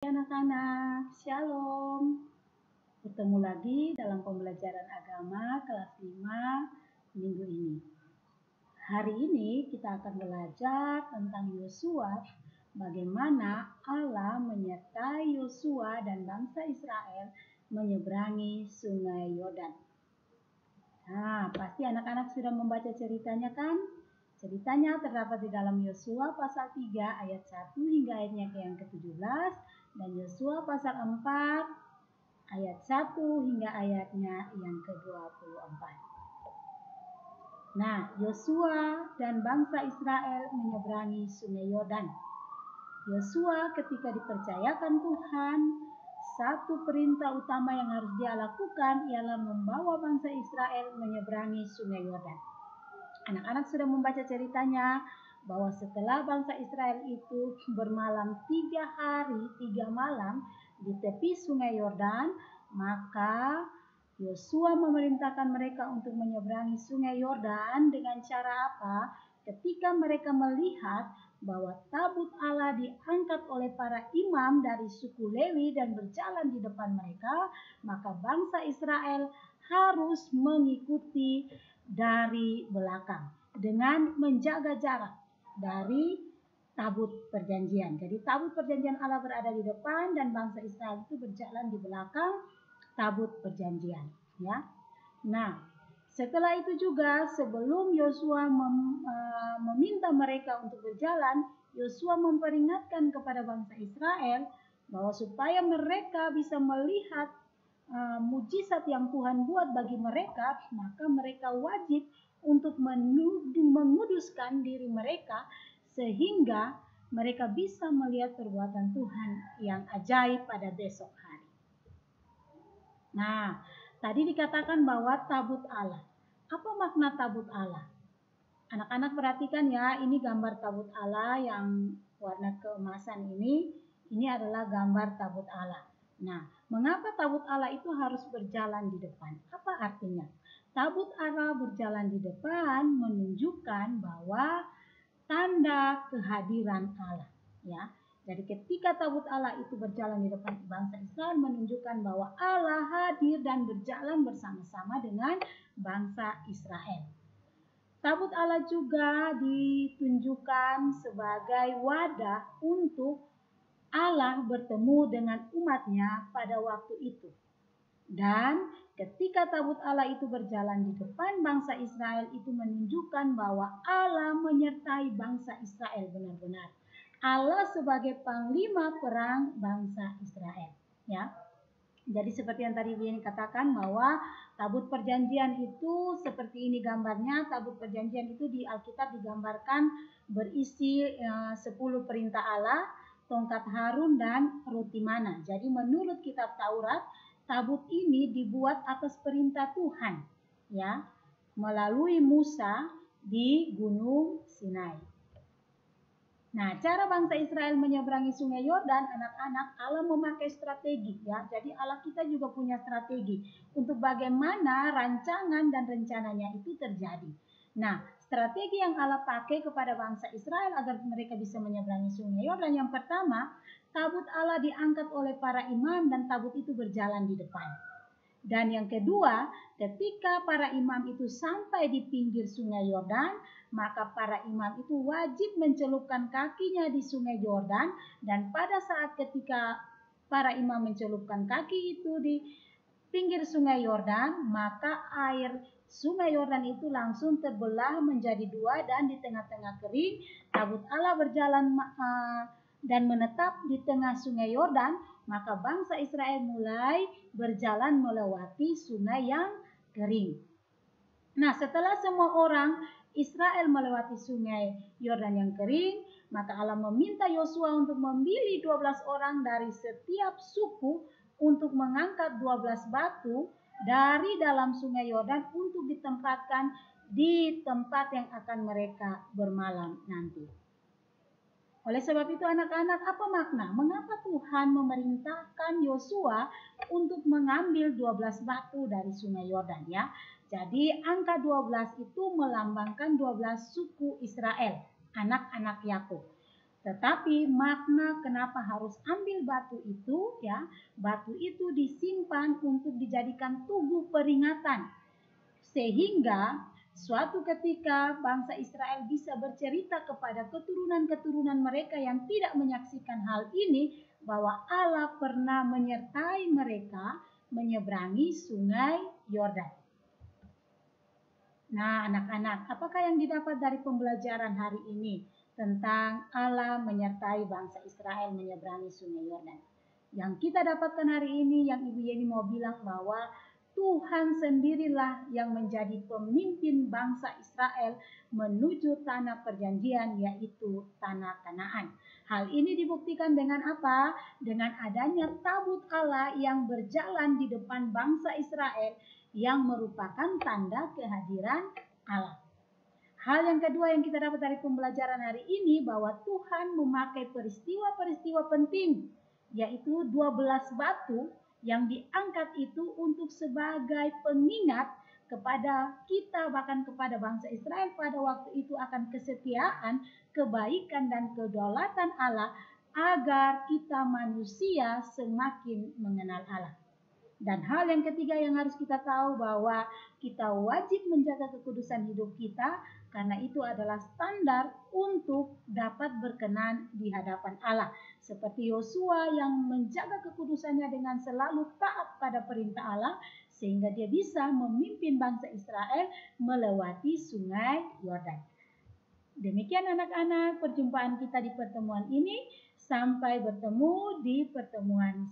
Anak-anak, Shalom. Bertemu lagi dalam pembelajaran agama kelas 5 minggu ini. Hari ini kita akan belajar tentang Yosua, bagaimana Allah menyertai Yosua dan bangsa Israel menyeberangi sungai Yordan. Nah, pasti anak-anak sudah membaca ceritanya kan? Ceritanya terdapat di dalam Yosua pasal 3 ayat 1 hingga ayatnya yang ke-17 dan Yosua pasal 4 ayat 1 hingga ayatnya yang ke-24. Nah, Yosua dan bangsa Israel menyeberangi sungai Yordan. Yosua ketika dipercayakan Tuhan, satu perintah utama yang harus dia lakukan ialah membawa bangsa Israel menyeberangi sungai Yordan. Anak-anak sudah membaca ceritanya bahwa setelah bangsa Israel itu bermalam 3 hari 3 malam di tepi sungai Yordan, maka Yosua memerintahkan mereka untuk menyeberangi sungai Yordan dengan cara apa? Ketika mereka melihat bahwa tabut Allah diangkat oleh para imam dari suku Lewi dan berjalan di depan mereka, maka bangsa Israel harus mengikuti dari belakang dengan menjaga jarak dari tabut perjanjian. Jadi tabut perjanjian Allah berada di depan dan bangsa Israel itu berjalan di belakang tabut perjanjian, ya. Nah, setelah itu juga sebelum Yosua meminta mereka untuk berjalan, Yosua memperingatkan kepada bangsa Israel bahwa supaya mereka bisa melihat mujizat yang Tuhan buat bagi mereka, maka mereka wajib untuk menguduskan diri mereka sehingga mereka bisa melihat perbuatan Tuhan yang ajaib pada besok hari. Nah, tadi dikatakan bahwa tabut Allah. Apa makna tabut Allah? Anak-anak perhatikan ya, ini gambar tabut Allah yang warna keemasan ini. Ini adalah gambar tabut Allah. Nah, mengapa tabut Allah itu harus berjalan di depan? Apa artinya? Tabut Allah berjalan di depan menunjukkan bahwa tanda kehadiran Allah, ya. Jadi ketika tabut Allah itu berjalan di depan bangsa Israel menunjukkan bahwa Allah hadir dan berjalan bersama-sama dengan bangsa Israel. Tabut Allah juga ditunjukkan sebagai wadah untuk Allah bertemu dengan umatnya pada waktu itu. Dan ketika tabut Allah itu berjalan di depan bangsa Israel itu menunjukkan bahwa Allah menyertai bangsa Israel benar-benar. Allah sebagai panglima perang bangsa Israel, ya. Jadi seperti yang tadi Biani katakan bahwa tabut perjanjian itu seperti ini gambarnya. Tabut perjanjian itu di Alkitab digambarkan berisi 10 perintah Allah, tongkat Harun dan roti mana. Jadi menurut kitab Taurat, tabut ini dibuat atas perintah Tuhan, ya, melalui Musa di Gunung Sinai. Nah, cara bangsa Israel menyeberangi sungai Yordan, anak-anak, Allah memakai strategi, ya. Jadi Allah kita juga punya strategi untuk bagaimana rancangan dan rencananya itu terjadi. Nah, strategi yang Allah pakai kepada bangsa Israel agar mereka bisa menyeberangi sungai Yordan, yang pertama, tabut Allah diangkat oleh para imam dan tabut itu berjalan di depan. Dan yang kedua, ketika para imam itu sampai di pinggir sungai Yordan, maka para imam itu wajib mencelupkan kakinya di sungai Yordan. Dan pada saat ketika para imam mencelupkan kaki itu di pinggir sungai Yordan, maka air sungai Yordan itu langsung terbelah menjadi dua dan di tengah-tengah kering, tabut Allah berjalan dan menetap di tengah sungai Yordan, maka bangsa Israel mulai berjalan melewati sungai yang kering. Nah, setelah semua orang Israel melewati sungai Yordan yang kering, maka Allah meminta Yosua untuk memilih 12 orang dari setiap suku untuk mengangkat 12 batu dari dalam sungai Yordan untuk ditempatkan di tempat yang akan mereka bermalam nanti. Oleh sebab itu anak-anak, apa makna? Mengapa Tuhan memerintahkan Yosua untuk mengambil 12 batu dari sungai Yordan, ya? Jadi angka 12 itu melambangkan 12 suku Israel, anak-anak Yakub. Tetapi makna kenapa harus ambil batu itu, ya, batu itu disimpan untuk dijadikan tugu peringatan, sehingga suatu ketika bangsa Israel bisa bercerita kepada keturunan-keturunan mereka yang tidak menyaksikan hal ini, bahwa Allah pernah menyertai mereka menyeberangi sungai Yordan. Nah, anak-anak, apakah yang didapat dari pembelajaran hari ini tentang Allah menyertai bangsa Israel menyeberangi sungai Yordan? Yang kita dapatkan hari ini, yang Ibu Yeni mau bilang bahwa Tuhan sendirilah yang menjadi pemimpin bangsa Israel menuju tanah perjanjian, yaitu tanah Kanaan. Hal ini dibuktikan dengan apa? Dengan adanya tabut Allah yang berjalan di depan bangsa Israel, yang merupakan tanda kehadiran Allah. Hal yang kedua yang kita dapat dari pembelajaran hari ini, bahwa Tuhan memakai peristiwa-peristiwa penting, yaitu 12 batu yang diangkat itu untuk sebagai pengingat kepada kita, bahkan kepada bangsa Israel pada waktu itu, akan kesetiaan, kebaikan, dan kedaulatan Allah, agar kita manusia semakin mengenal Allah. Dan hal yang ketiga yang harus kita tahu, bahwa kita wajib menjaga kekudusan hidup kita, karena itu adalah standar untuk dapat berkenan di hadapan Allah. Seperti Yosua yang menjaga kekudusannya dengan selalu taat pada perintah Allah, sehingga dia bisa memimpin bangsa Israel melewati sungai Yordan. Demikian anak-anak perjumpaan kita di pertemuan ini. Sampai bertemu di pertemuan